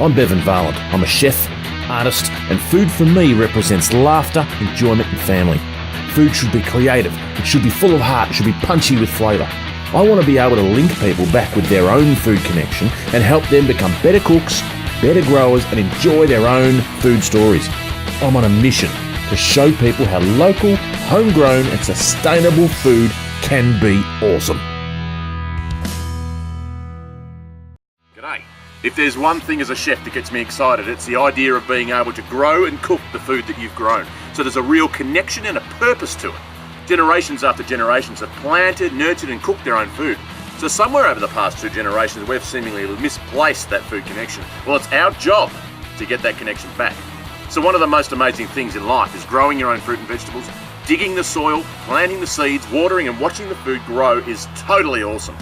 I'm Bevan Varland. I'm a chef, artist, and food for me represents laughter, enjoyment and family. Food should be creative, it should be full of heart, it should be punchy with flavour. I want to be able to link people back with their own food connection and help them become better cooks, better growers and enjoy their own food stories. I'm on a mission to show people how local, homegrown and sustainable food can be awesome. G'day. If there's one thing as a chef that gets me excited, it's the idea of being able to grow and cook the food that you've grown. So there's a real connection and a purpose to it. Generations after generations have planted, nurtured and cooked their own food. So somewhere over the past 2 generations we've seemingly misplaced that food connection. Well, it's our job to get that connection back. So one of the most amazing things in life is growing your own fruit and vegetables. Digging the soil, planting the seeds, watering and watching the food grow is totally awesome.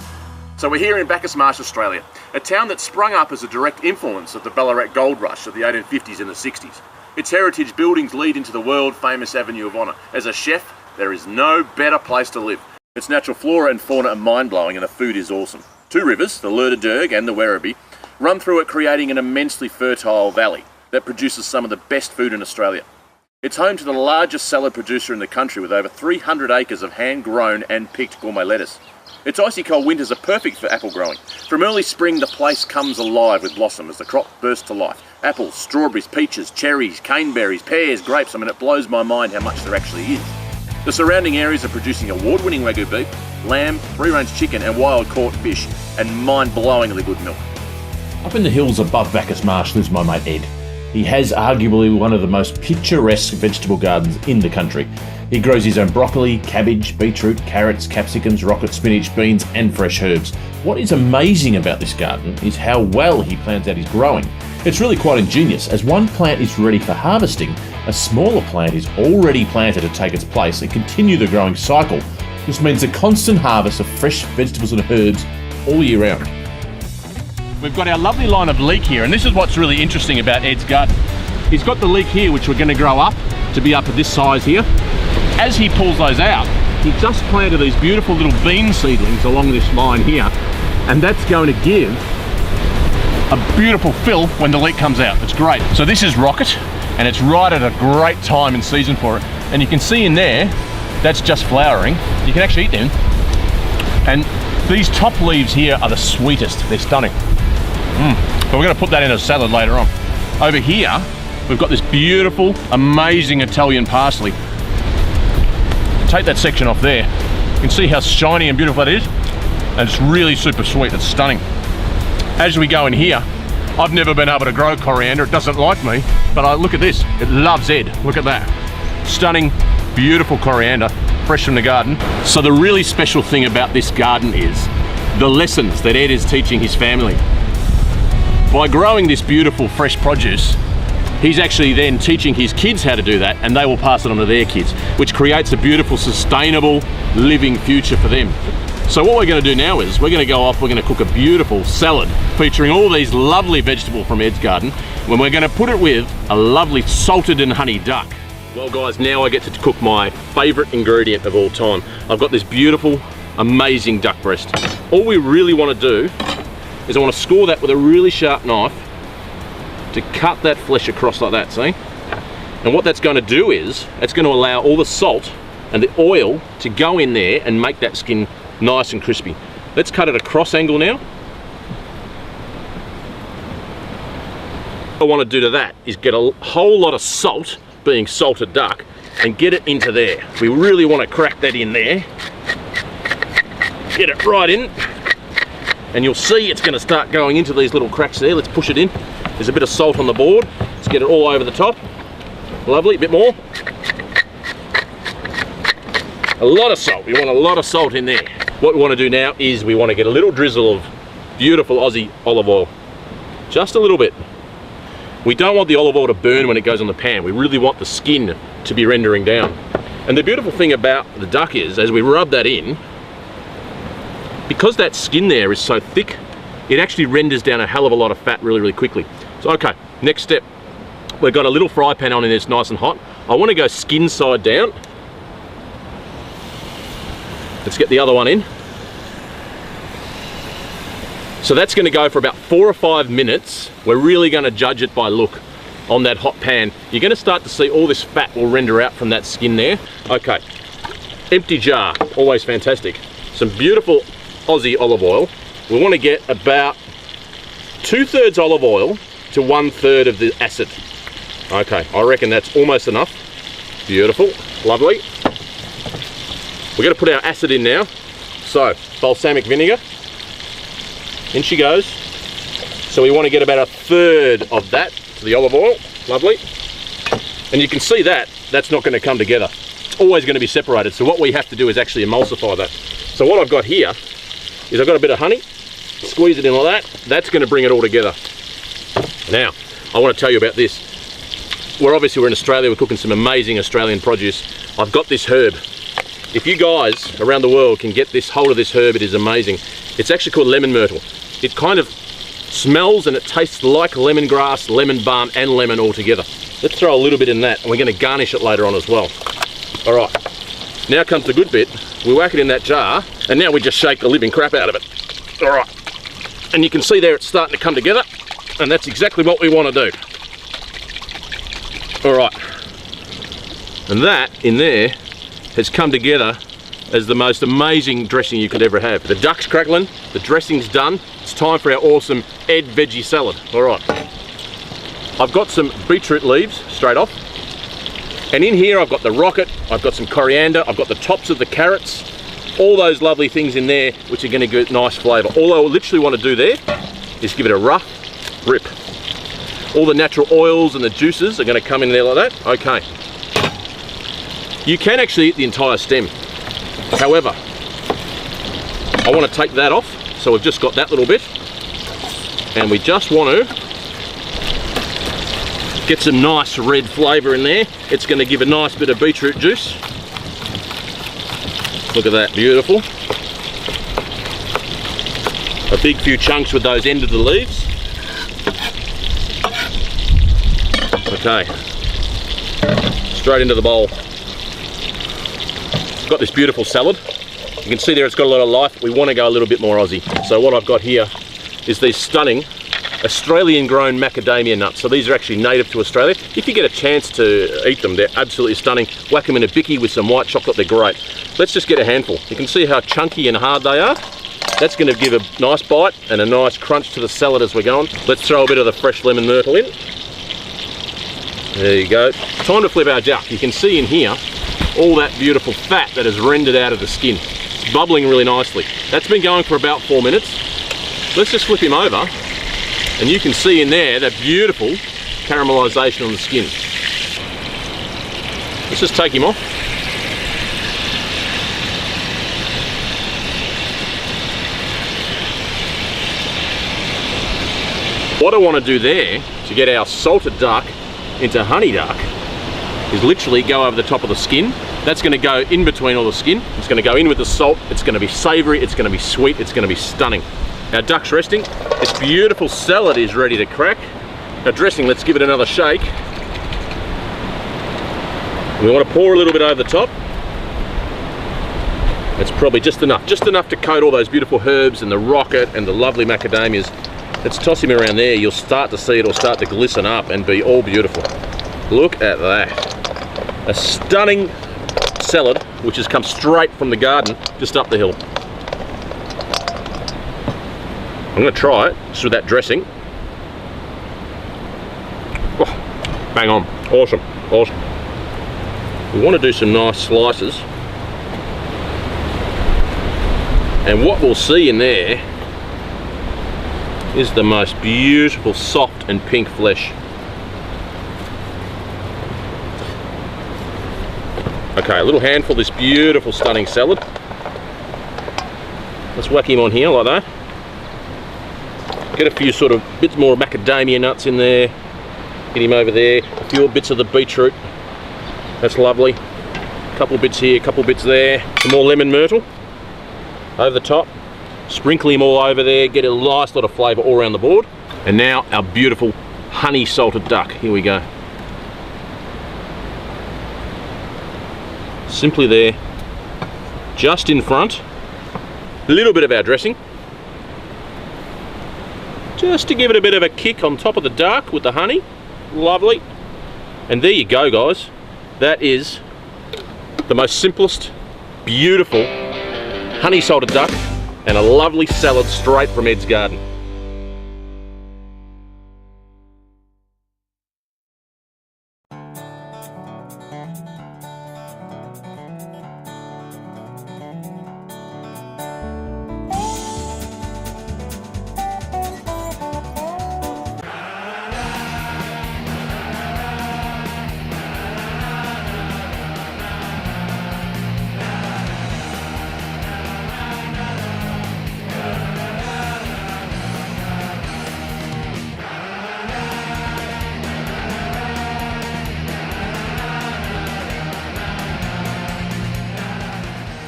So we're here in Bacchus Marsh, Australia, a town that sprung up as a direct influence of the Ballarat gold rush of the 1850s and the 60s. Its heritage buildings lead into the world famous Avenue of Honour. As a chef, there is no better place to live. Its natural flora and fauna are mind-blowing and the food is awesome. 2 rivers, the Lurderderg and the Werribee, run through it, creating an immensely fertile valley that produces some of the best food in Australia. It's home to the largest salad producer in the country with over 300 acres of hand-grown and picked gourmet lettuce. Its icy cold winters are perfect for apple growing. From early spring, the place comes alive with blossom as the crop bursts to life. Apples, strawberries, peaches, cherries, caneberries, pears, grapes. I mean, it blows my mind how much there actually is. The surrounding areas are producing award-winning Wagyu beef, lamb, free-range chicken and wild-caught fish, and mind-blowingly good milk. Up in the hills above Bacchus Marsh lives my mate Ed. He has arguably one of the most picturesque vegetable gardens in the country. He grows his own broccoli, cabbage, beetroot, carrots, capsicums, rocket spinach, beans and fresh herbs. What is amazing about this garden is how well he plans out his growing. It's really quite ingenious. As one plant is ready for harvesting, a smaller plant is already planted to take its place and continue the growing cycle. This means a constant harvest of fresh vegetables and herbs all year round. We've got our lovely line of leek here, and this is what's really interesting about Ed's garden. He's got the leek here, which we're going to grow up to be up at this size here. As he pulls those out, he just planted these beautiful little bean seedlings along this line here, and that's going to give a beautiful fill when the leek comes out. It's great. So this is rocket, and it's right at a great time in season for it. And you can see in there, that's just flowering. You can actually eat them. And these top leaves here are the sweetest. They're stunning. But we're going to put that in a salad later on. Over here, we've got this beautiful, amazing Italian parsley. Take that section off there. You can see how shiny and beautiful that is. And it's really super sweet. It's stunning. As we go in here, I've never been able to grow coriander. It doesn't like me, but look at this. It loves Ed. Look at that. Stunning, beautiful coriander, fresh from the garden. So the really special thing about this garden is the lessons that Ed is teaching his family. By growing this beautiful fresh produce, he's actually then teaching his kids how to do that, and they will pass it on to their kids, which creates a beautiful, sustainable, living future for them. So what we're going to do now is we're going to go off, we're going to cook a beautiful salad featuring all these lovely vegetables from Ed's garden, when we're going to put it with a lovely salted and honey duck. Well guys, now I get to cook my favourite ingredient of all time. I've got this beautiful, amazing duck breast. All we really want to do is I want to score that with a really sharp knife to cut that flesh across like that, see? And what that's going to do is, it's going to allow all the salt and the oil to go in there and make that skin nice and crispy. Let's cut it across angle now. What I want to do to that is get a whole lot of salt, being salted duck, and get it into there. We really want to crack that in there. Get it right in. And you'll see it's going to start going into these little cracks there. Let's push it in. There's a bit of salt on the board. Let's get it all over the top. Lovely, a bit more. A lot of salt. We want a lot of salt in there. What we want to do now is we want to get a little drizzle of beautiful Aussie olive oil. Just a little bit. We don't want the olive oil to burn when it goes on the pan. We really want the skin to be rendering down. And the beautiful thing about the duck is, as we rub that in, because that skin there is so thick, it actually renders down a hell of a lot of fat really, really quickly. So, okay, next step. We've got a little fry pan on in there, it's nice and hot. I want to go skin side down. Let's get the other one in. So So that's going to go for about 4 or 5 minutes. We're really going to judge it by look on that hot pan. You're going to start to see all this fat will render out from that skin there. Okay, empty jar, always fantastic. Some beautiful Aussie olive oil. We want to get about 2/3 olive oil to 1/3 of the acid. Okay, I reckon that's almost enough. Beautiful, lovely. We're going to put our acid in now. So, balsamic vinegar. In she goes. So we want to get about 1/3 of that to the olive oil. Lovely. And you can see that that's not going to come together. It's always going to be separated. So what we have to do is actually emulsify that. So what I've got here is I've got a bit of honey. Squeeze it in like that. That's going to bring it all together. Now, I want to tell you about this. We're obviously in Australia. We're cooking some amazing Australian produce. I've got this herb. If you guys around the world can get this hold of this herb, it is amazing. It's actually called lemon myrtle. It kind of smells and it tastes like lemongrass, lemon balm, and lemon all together. Let's throw a little bit in that, and we're going to garnish it later on as well. All right, now comes the good bit. We whack it in that jar, and now we just shake the living crap out of it. All right, and you can see there it's starting to come together, and that's exactly what we want to do. All right, and that in there has come together as the most amazing dressing you could ever have. The duck's crackling, the dressing's done. It's time for our awesome Ed veggie salad. All right, I've got some beetroot leaves straight off. And in here I've got the rocket, I've got some coriander, I've got the tops of the carrots, all those lovely things in there which are going to give it nice flavour. All I literally want to do there is give it a rough rip. All the natural oils and the juices are going to come in there like that. Okay. You can actually eat the entire stem. However, I want to take that off, so we've just got that little bit. And we just want to get some nice red flavour in there. It's going to give a nice bit of beetroot juice. Look at that, beautiful. A big few chunks with those end of the leaves. Okay, straight into the bowl. Got this beautiful salad. You can see there it's got a lot of life. We want to go a little bit more Aussie. So what I've got here is these stunning Australian grown macadamia nuts. So these are actually native to Australia. If you get a chance to eat them, they're absolutely stunning. Whack them in a bicky with some white chocolate, they're great. Let's just get a handful. You can see how chunky and hard they are. That's going to give a nice bite and a nice crunch to the salad as we're going. Let's throw a bit of the fresh lemon myrtle in. There you go. Time to flip our duck. You can see in here all that beautiful fat that is rendered out of the skin. It's bubbling really nicely. That's been going for about 4 minutes. Let's just flip him over, and you can see in there that beautiful caramelization on the skin. Let's just take him off. What I want to do there to get our salted duck into honey duck is literally go over the top of the skin. That's going to go in between all the skin. It's going to go in with the salt. It's going to be savoury. It's going to be sweet. It's going to be stunning. Our duck's resting. This beautiful salad is ready to crack. Our dressing, let's give it another shake. We want to pour a little bit over the top. It's probably just enough to coat all those beautiful herbs and the rocket and the lovely macadamias. Let's toss him around there. You'll start to see it'll start to glisten up and be all beautiful. Look at that. A stunning salad which has come straight from the garden just up the hill. I'm going to try it just with that dressing. Oh, bang on. Awesome. Awesome. We want to do some nice slices. And what we'll see in there is the most beautiful soft and pink flesh. Okay, a little handful of this beautiful stunning salad. Let's whack him on here like that. Get a few sort of bits more macadamia nuts in there. Get him over there. A few bits of the beetroot. That's lovely. A couple bits here, a couple bits there. Some more lemon myrtle over the top. Sprinkle him all over there. Get a nice lot of flavour all around the board. And now our beautiful honey salted duck. Here we go. Simply there, just in front. A little bit of our dressing. just to give it a bit of a kick on top of the dark with the honey. Lovely. And there you go, guys. That is the most simplest, beautiful honey salted duck and a lovely salad straight from Ed's Garden.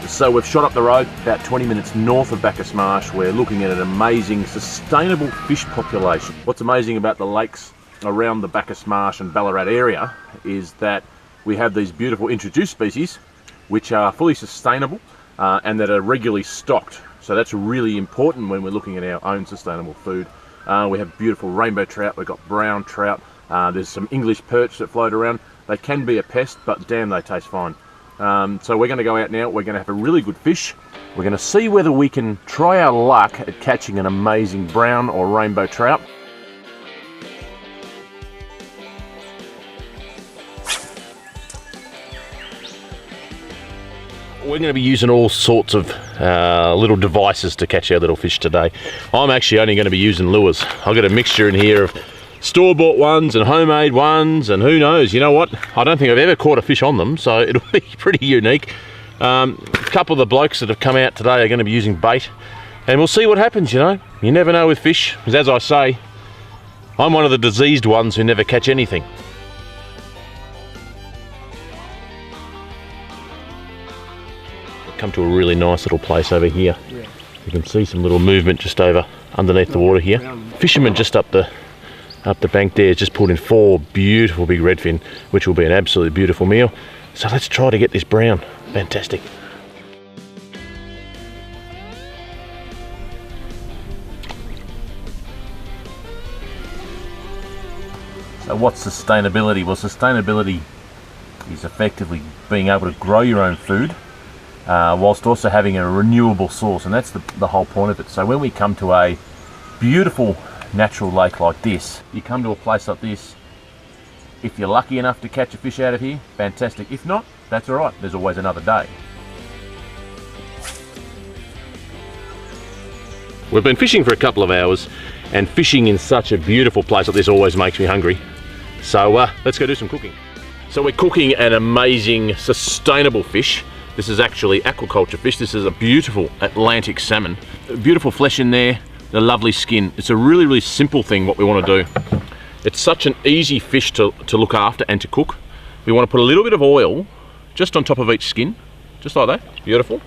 So we've shot up the road about 20 minutes north of Bacchus Marsh. We're looking at an amazing sustainable fish population. What's amazing about the lakes around the Bacchus Marsh and Ballarat area is that we have these beautiful introduced species which are fully sustainable and that are regularly stocked. So that's really important when we're looking at our own sustainable food. We have beautiful rainbow trout, we've got brown trout, there's some English perch that float around. They can be a pest, but damn, they taste fine. So we're going to go out now, we're going to have a really good fish. We're going to see whether we can try our luck at catching an amazing brown or rainbow trout. We're going to be using all sorts of little devices to catch our little fish today. I'm actually only going to be using lures. I've got a mixture in here of store-bought ones and homemade ones, and who knows, you know what, I don't think I've ever caught a fish on them, so it'll be pretty unique. A couple of the blokes that have come out today are going to be using bait, and we'll see what happens. You know, you never know with fish, because as I say, I'm one of the diseased ones who never catch anything. We've come to a really nice little place over here. You can see some little movement just over underneath the water here. Fishermen just up the bank there has just pulled in 4 beautiful big redfin, which will be an absolutely beautiful meal. So let's try to get this brown. Fantastic. So what's sustainability? Well, sustainability is effectively being able to grow your own food whilst also having a renewable source, and that's the whole point of it. So when we come to a beautiful natural lake like this, you come to a place like this, if you're lucky enough to catch a fish out of here, fantastic. If not, that's all right, there's always another day. We've been fishing for a couple of hours, and fishing in such a beautiful place like this always makes me hungry. So let's go do some cooking. So we're cooking an amazing sustainable fish. This is actually aquaculture fish. This is a beautiful Atlantic salmon. Beautiful flesh in there, the lovely skin. It's a really, really simple thing what we want to do. It's such an easy fish to look after and to cook. We want to put a little bit of oil just on top of each skin, just like that. Beautiful.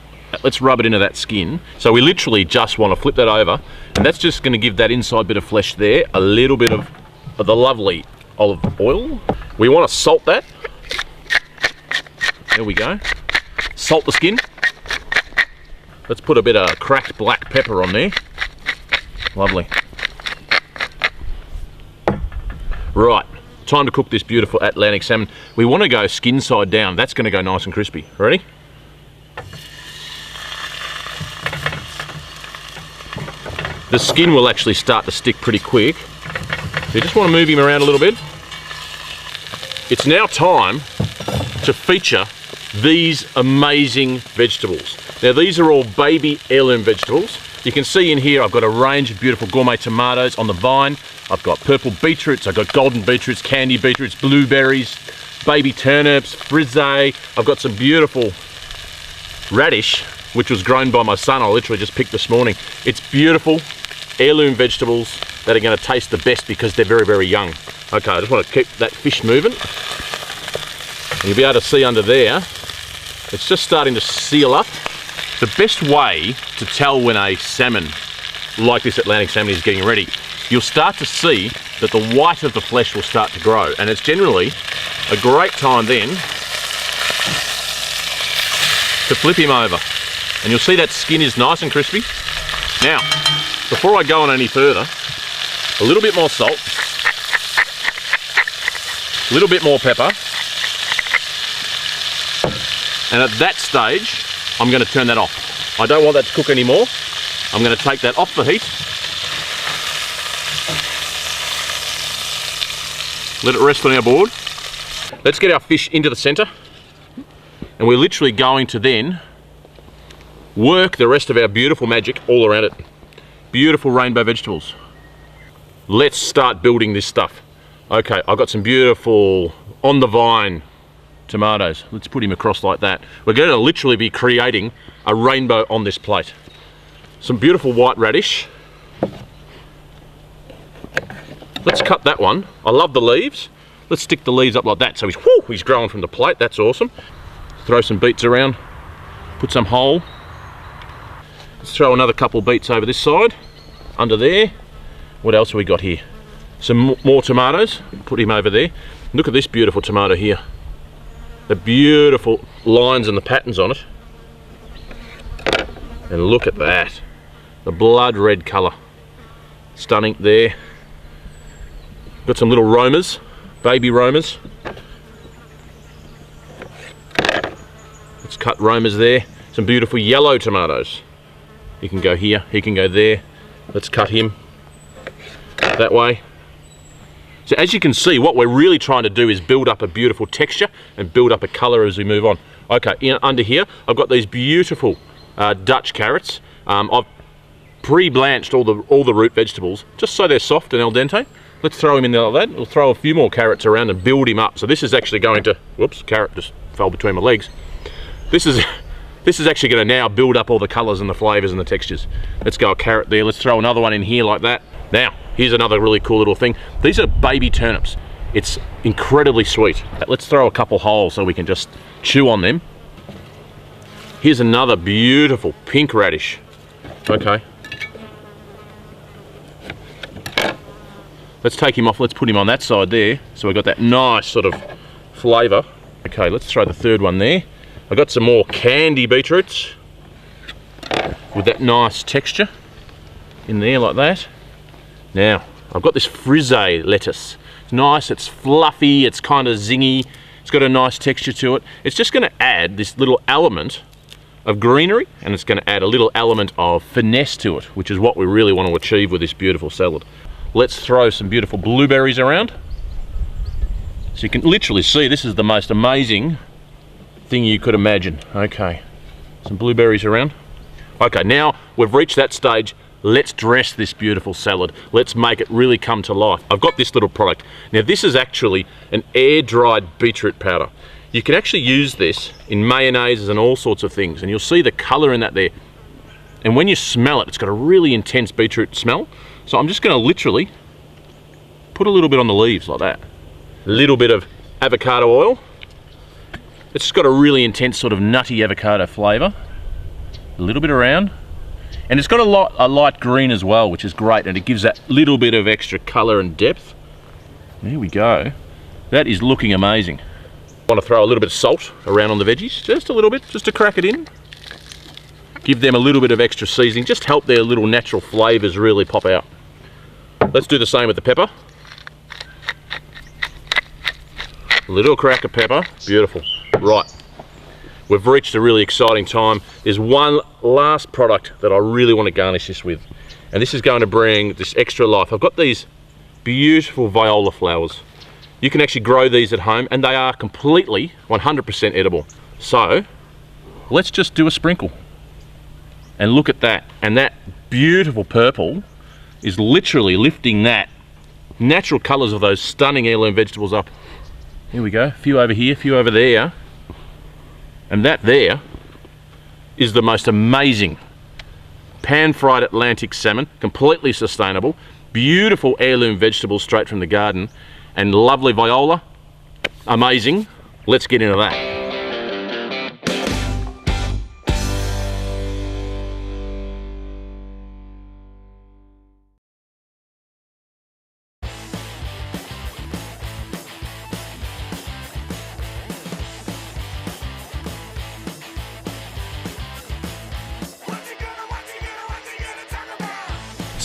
Let's rub it into that skin. So we literally just want to flip that over, and that's just going to give that inside bit of flesh there a little bit of the lovely olive oil. We want to salt that. There we go. Salt the skin. Let's put a bit of cracked black pepper on there. Lovely. Right, time to cook this beautiful Atlantic salmon. We want to go skin side down. That's going to go nice and crispy. Ready? The skin will actually start to stick pretty quick. So you just want to move him around a little bit. It's now time to feature these amazing vegetables. Now these are all baby heirloom vegetables. You can see in here I've got a range of beautiful gourmet tomatoes on the vine. I've got purple beetroots, I've got golden beetroots, candy beetroots, blueberries, baby turnips, frisee. I've got some beautiful radish, which was grown by my son. I literally just picked this morning. It's beautiful heirloom vegetables that are going to taste the best because they're very, very young. Okay, I just want to keep that fish moving. And you'll be able to see under there, it's just starting to seal up. The best way to tell when a salmon like this Atlantic salmon is getting ready, you'll start to see that the white of the flesh will start to grow, and it's generally a great time then to flip him over. And you'll see that skin is nice and crispy. Now, before I go on any further, a little bit more salt, a little bit more pepper, and at that stage, I'm going to turn that off. I don't want that to cook anymore. I'm going to take that off the heat. Let it rest on our board. Let's get our fish into the center. And we're literally going to then work the rest of our beautiful magic all around it. Beautiful rainbow vegetables. Let's start building this stuff. Okay, I've got some beautiful on the vine tomatoes. Let's put him across like that. We're going to literally be creating a rainbow on this plate. Some beautiful white radish. Let's cut that one. I love the leaves. Let's stick the leaves up like that so he's growing from the plate. That's awesome. Throw some beets around. Put some whole. Let's throw another couple of beets over this side. Under there. What else have we got here? Some more tomatoes. Put him over there. Look at this beautiful tomato here. The beautiful lines and the patterns on it. And look at that. The blood red colour. Stunning there. Got some little romas, baby romas. Let's cut romas there. Some beautiful yellow tomatoes. He can go here, he can go there. Let's cut him that way. So as you can see, what we're really trying to do is build up a beautiful texture and build up a colour as we move on. Okay, under here, I've got these beautiful Dutch carrots. I've pre-blanched all the root vegetables, just so they're soft and al dente. Let's throw him in there like that. We'll throw a few more carrots around and build him up. So this is actually going to, whoops, carrot just fell between my legs. This is actually going to now build up all the colours and the flavours and the textures. Let's go a carrot there. Let's throw another one in here like that. Now, here's another really cool little thing. These are baby turnips. It's incredibly sweet. Let's throw a couple holes so we can just chew on them. Here's another beautiful pink radish. Okay. Let's take him off, let's put him on that side there. So we've got that nice sort of flavour. Okay, let's throw the third one there. I've got some more candy beetroots with that nice texture in there like that. Now, I've got this frise lettuce. It's nice, it's fluffy, it's kind of zingy. It's got a nice texture to it. It's just going to add this little element of greenery, and it's going to add a little element of finesse to it, which is what we really want to achieve with this beautiful salad. Let's throw some beautiful blueberries around. So you can literally see this is the most amazing thing you could imagine. Okay, some blueberries around. Okay, now we've reached that stage. Let's dress this beautiful salad. Let's make it really come to life. I've got this little product. Now this is actually an air-dried beetroot powder. You can actually use this in mayonnaises and all sorts of things, and you'll see the colour in that there. And when you smell it, it's got a really intense beetroot smell. So I'm just going to literally put a little bit on the leaves like that. A little bit of avocado oil. It's just got a really intense sort of nutty avocado flavour. A little bit around. And it's got a light green as well, which is great, and it gives that little bit of extra colour and depth. There we go. That is looking amazing. I want to throw a little bit of salt around on the veggies, just a little bit, just to crack it in. Give them a little bit of extra seasoning, just help their little natural flavours really pop out. Let's do the same with the pepper. A little crack of pepper, beautiful. Right, we've reached a really exciting time. There's one last product that I really want to garnish this with, and this is going to bring this extra life. I've got these beautiful viola flowers. You can actually grow these at home, and they are completely 100% edible. So let's just do a sprinkle. And look at that, and that beautiful purple is literally lifting that natural colours of those stunning heirloom vegetables up. Here we go, a few over here, a few over there. And that there is the most amazing pan-fried Atlantic salmon, completely sustainable, beautiful heirloom vegetables straight from the garden, and lovely viola, amazing. Let's get into that.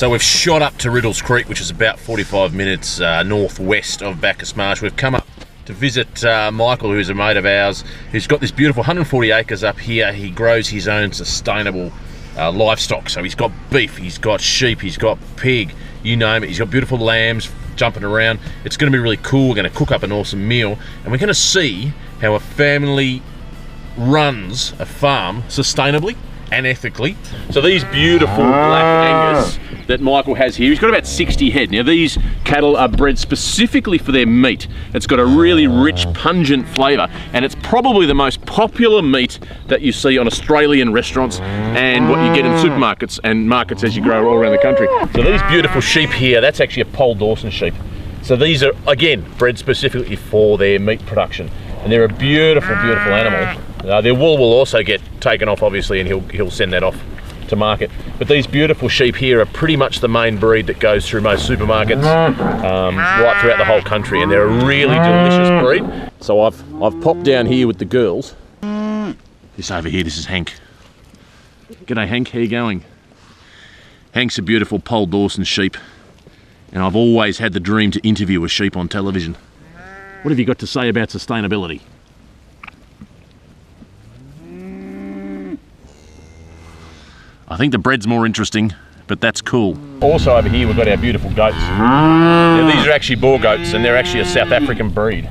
So we've shot up to Riddles Creek, which is about 45 minutes northwest of Bacchus Marsh. We've come up to visit Michael, who's a mate of ours, who's got this beautiful 140 acres up here. He grows his own sustainable livestock. So he's got beef, he's got sheep, he's got pig, you name it. He's got beautiful lambs jumping around. It's going to be really cool. We're going to cook up an awesome meal, and we're going to see how a family runs a farm sustainably and ethically. So these beautiful black Angus that Michael has here, he's got about 60 head. Now these cattle are bred specifically for their meat. It's got a really rich, pungent flavour, and it's probably the most popular meat that you see on Australian restaurants and what you get in supermarkets and markets as you grow all around the country. So these beautiful sheep here, that's actually a Pole Dawson sheep. So these are, again, bred specifically for their meat production. And they're a beautiful, beautiful animal. Their wool will also get taken off, obviously, and he'll send that off to market. But these beautiful sheep here are pretty much the main breed that goes through most supermarkets right throughout the whole country, and they're a really delicious breed. So I've popped down here with the girls. This over here, this is Hank. G'day Hank, how you going? Hank's a beautiful Pole Dawson sheep, and I've always had the dream to interview a sheep on television. What have you got to say about sustainability? I think the bread's more interesting, but that's cool. Also over here we've got our beautiful goats. Now these are actually boar goats, and they're actually a South African breed.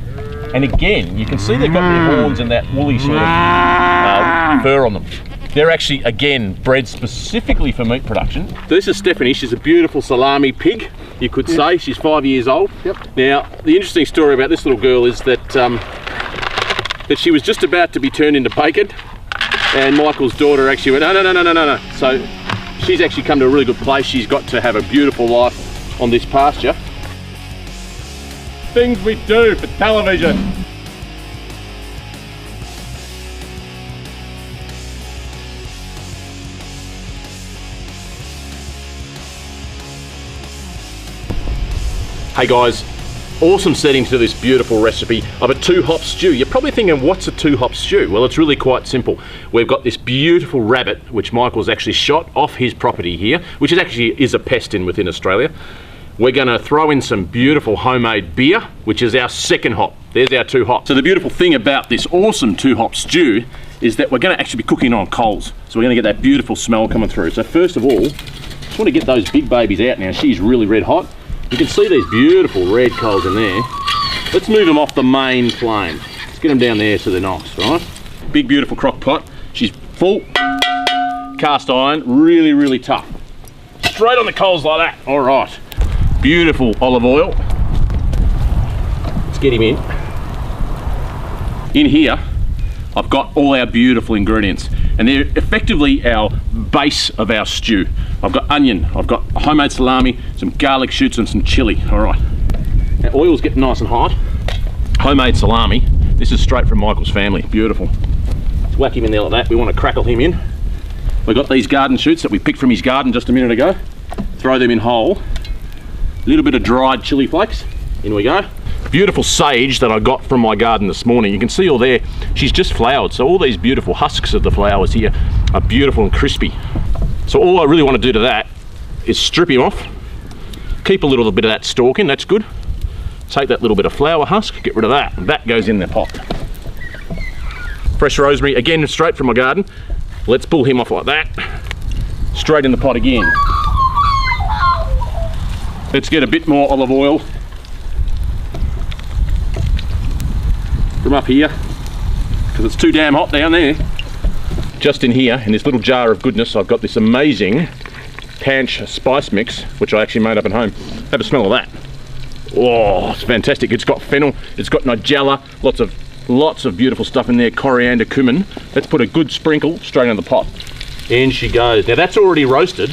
And again, you can see they've got their horns and that woolly sort of fur on them. They're actually, again, bred specifically for meat production. So this is Stephanie. She's a beautiful salami pig, you could say. She's 5 years old. Yep. Now, the interesting story about this little girl is that that she was just about to be turned into bacon, and Michael's daughter actually went, no. So she's actually come to a really good place. She's got to have a beautiful life on this pasture. Things we do for television. Hey guys, awesome setting to this beautiful recipe of a 2-hop stew. You're probably thinking, what's a 2-hop stew? Well, it's really quite simple. We've got this beautiful rabbit, which Michael's actually shot off his property here, which is a pest within Australia. We're gonna throw in some beautiful homemade beer, which is our second hop. There's our 2-hop. So the beautiful thing about this awesome 2-hop stew is that we're gonna actually be cooking on coals. So we're gonna get that beautiful smell coming through. So first of all, just wanna get those big babies out now. She's really red hot. You can see these beautiful red coals in there. Let's move them off the main flame. Let's get them down there so they're nice, right? Big beautiful crock pot. She's full, cast iron, really, really tough. Straight on the coals like that. All right. Beautiful olive oil. Let's get him in. In here, I've got all our beautiful ingredients, and they're effectively our base of our stew. I've got onion, I've got homemade salami, some garlic shoots and some chili. All right. Now oil's getting nice and hot. Homemade salami. This is straight from Michael's family. Beautiful. Let's whack him in there like that. We want to crackle him in. We've got these garden shoots that we picked from his garden just a minute ago. Throw them in whole. A little bit of dried chili flakes. In we go. Beautiful sage that I got from my garden this morning. You can see all there, she's just flowered. So all these beautiful husks of the flowers here are beautiful and crispy. So all I really want to do to that is strip him off, keep a little bit of that stalk in, that's good. Take that little bit of flower husk, get rid of that, and that goes in the pot. Fresh rosemary, again straight from my garden. Let's pull him off like that. Straight in the pot again. Let's get a bit more olive oil from up here, because it's too damn hot down there. Just in here, in this little jar of goodness, I've got this amazing Panch spice mix, which I actually made up at home. Have a smell of that. Oh, it's fantastic. It's got fennel, it's got nigella, lots of beautiful stuff in there, coriander, cumin. Let's put a good sprinkle straight in the pot. In she goes. Now that's already roasted,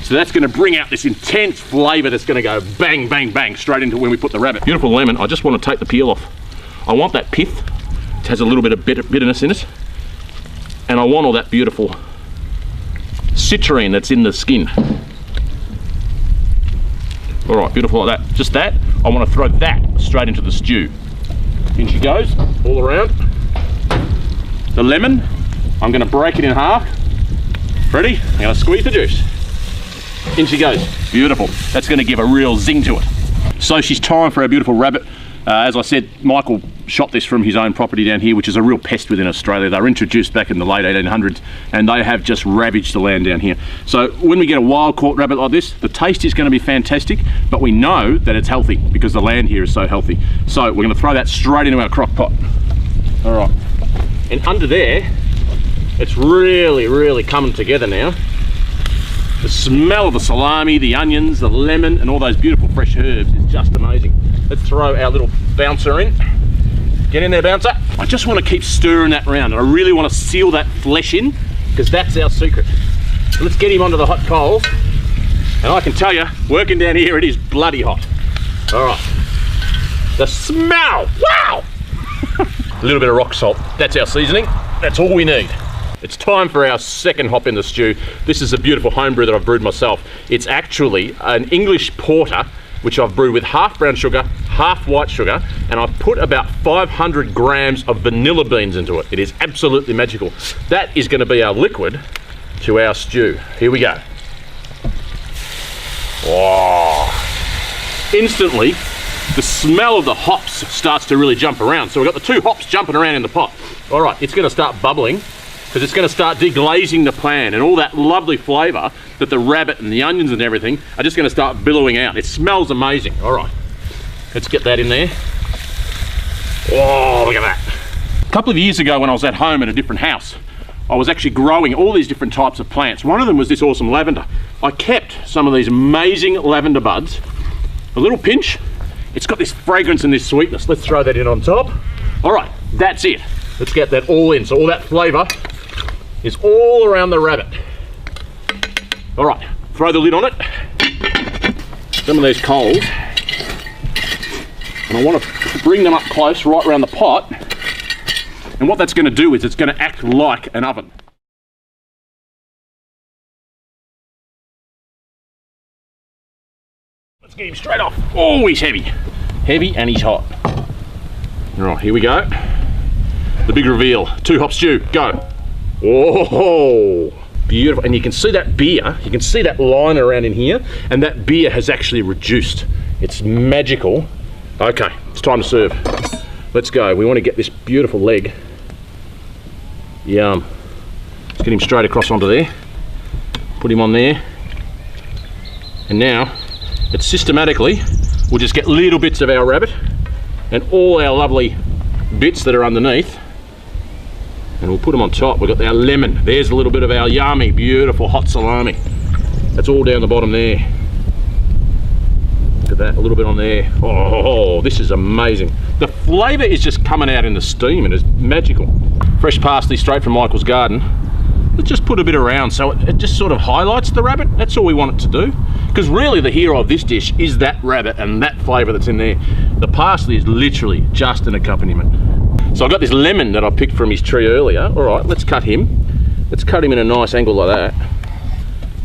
so that's going to bring out this intense flavour that's going to go bang, bang, bang straight into when we put the rabbit. Beautiful lemon. I just want to take the peel off. I want that pith. It has a little bit of bitterness in it. And I want all that beautiful citrine that's in the skin. All right, beautiful like that. Just that. I want to throw that straight into the stew. In she goes, all around. The lemon, I'm going to break it in half. Ready? I'm going to squeeze the juice. In she goes. Beautiful. That's going to give a real zing to it. So she's time for our beautiful rabbit. As I said, Michael shot this from his own property down here, which is a real pest within Australia. They were introduced back in the late 1800s, and they have just ravaged the land down here. So when we get a wild caught rabbit like this, the taste is going to be fantastic, but we know that it's healthy because the land here is so healthy. So we're going to throw that straight into our crock pot. All right. And under there, it's really, really coming together now. The smell of the salami, the onions, the lemon, and all those beautiful fresh herbs is just amazing. Let's throw our little bouncer in. Get in there, bouncer. I just want to keep stirring that round, and I really want to seal that flesh in, because that's our secret. So let's get him onto the hot coals. And I can tell you, working down here, it is bloody hot. All right. The smell, wow! A little bit of rock salt. That's our seasoning. That's all we need. It's time for our second hop in the stew. This is a beautiful home brew that I've brewed myself. It's actually an English porter, which I've brewed with half brown sugar, half white sugar, and I've put about 500 grams of vanilla beans into it. It is absolutely magical. That is going to be our liquid to our stew. Here we go. Oh. Instantly, the smell of the hops starts to really jump around. So we've got the two hops jumping around in the pot. All right, it's going to start bubbling, because it's going to start deglazing the pan, and all that lovely flavour that the rabbit and the onions and everything are just going to start billowing out. It smells amazing. All right, let's get that in there. Oh, look at that. A couple of years ago when I was at home at a different house, I was actually growing all these different types of plants. One of them was this awesome lavender. I kept some of these amazing lavender buds, a little pinch. It's got this fragrance and this sweetness. Let's throw that in on top. All right, that's it. Let's get that all in. So all that flavour is all around the rabbit. All right, throw the lid on it. Some of these coals. And I want to bring them up close, right around the pot. And what that's going to do is it's going to act like an oven. Let's get him straight off. Oh, he's heavy. Heavy and he's hot. All right, here we go. The big reveal. 2 hop stew, go. Oh, beautiful. And you can see that beer, you can see that line around in here, and that beer has actually reduced. It's magical. Okay, it's time to serve. Let's go. We want to get this beautiful leg. Yum. Let's get him straight across onto there. Put him on there. And now, it's systematically, we'll just get little bits of our rabbit and all our lovely bits that are underneath, and we'll put them on top. We've got our lemon. There's a little bit of our yummy, beautiful hot salami. That's all down the bottom there. Look at that, a little bit on there. Oh, this is amazing. The flavour is just coming out in the steam, and it's magical. Fresh parsley straight from Michael's garden. Let's just put a bit around so it just sort of highlights the rabbit. That's all we want it to do. Because really the hero of this dish is that rabbit and that flavour that's in there. The parsley is literally just an accompaniment. So I've got this lemon that I picked from his tree earlier. All right, let's cut him. Let's cut him in a nice angle like that.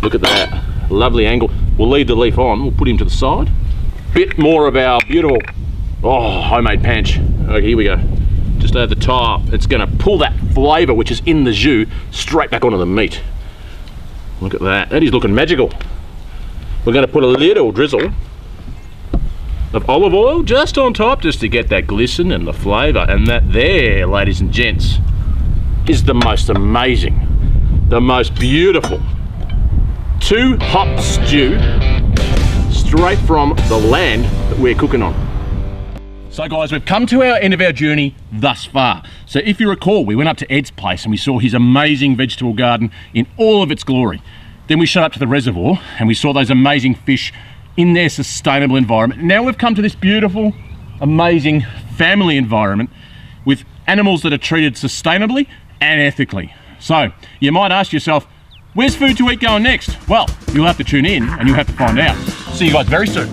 Look at that, lovely angle. We'll leave the leaf on, we'll put him to the side. Bit more of our beautiful, homemade panch. Okay, here we go. Just over the top. It's gonna pull that flavour which is in the jus straight back onto the meat. Look at that, that is looking magical. We're gonna put a little drizzle of olive oil just on top, just to get that glisten and the flavour. And that there, ladies and gents, is the most amazing, the most beautiful 2 hop stew straight from the land that we're cooking on. So guys, we've come to our end of our journey thus far. So if you recall, we went up to Ed's place and we saw his amazing vegetable garden in all of its glory. Then we shot up to the reservoir and we saw those amazing fish in their sustainable environment. Now we've come to this beautiful, amazing family environment with animals that are treated sustainably and ethically. So you might ask yourself, where's Food to Eat going next? Well, you'll have to tune in and you'll have to find out. See you guys very soon.